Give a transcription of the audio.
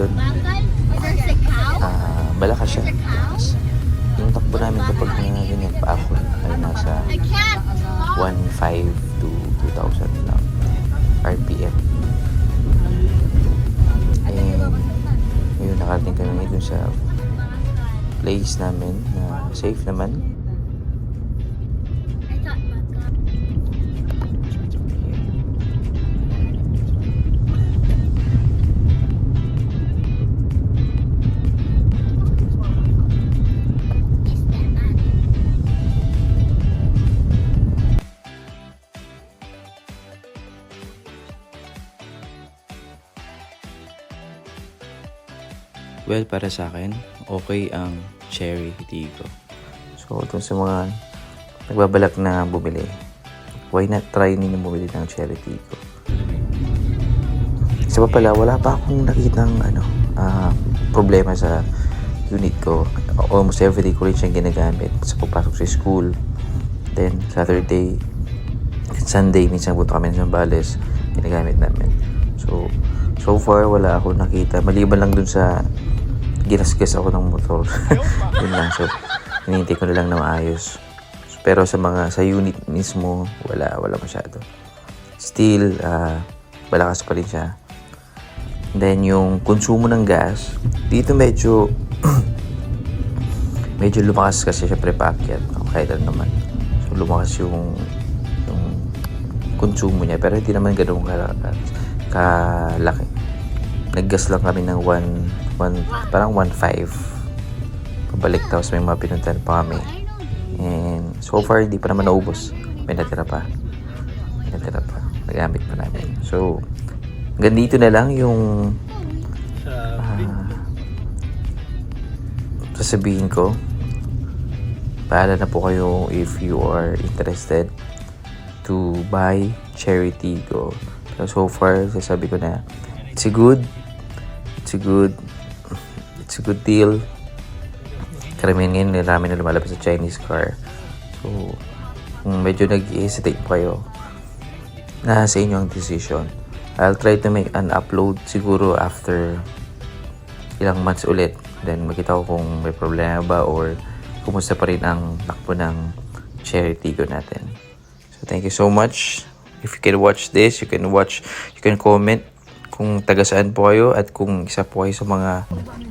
doon. Malakas siya. Yung takbo namin kapag ganyan pa ako ay nasa 1.5 to 2,000 lang RPM. And ngayon nakarating kami ngayon sa place namin na safe naman. Well, para sa akin, okay ang Cherry Tigo. So, kung sa mga nagbabalak na bumili, why not try ninyo bumili ng Cherry Tigo? Isa pa pala, wala pa akong nakitang problema sa unit ko. Almost everyday ko rin siyang ginagamit sa pagpasok sa school. Then, Saturday, Sunday, minsan punta kami sa Zambales, ginagamit namin. So far, wala akong nakita. Maliban lang dun sa ginasgas ako ng motor. Yun lang. So, hinihintay ko na lang na maayos. Pero sa unit mismo, wala masyado. Still, malakas pa rin siya. Then, yung konsumo ng gas, dito medyo lumakas kasi syempre paakyat. Kahit ano naman. So, lumakas yung konsumo niya. Pero hindi naman ganun kalaki. Naggas lang kami ng parang 1.5 pabalik, tapos may mga pinuntahan pa kami, and so far hindi pa naman naubos, may natira pa, nagamit pa namin. So hanggang dito na lang yung sasabihin ko. Paalala na po kayo if you are interested to buy Cherry Tigo. So far sasabi ko na it's a good deal. Karamihan ngayon, marami na lumalabas sa Chinese car. So, kung medyo nag-hesitate pa kayo, nasa inyo ang decision. I'll try to make an upload siguro after ilang months ulit. Then, makita ko kung may problema ba or kumusta pa rin ang takbo ng Cherry Tigo natin. So, thank you so much. If you can watch this, you can comment kung taga saan po kayo at kung isa po kayo sa mga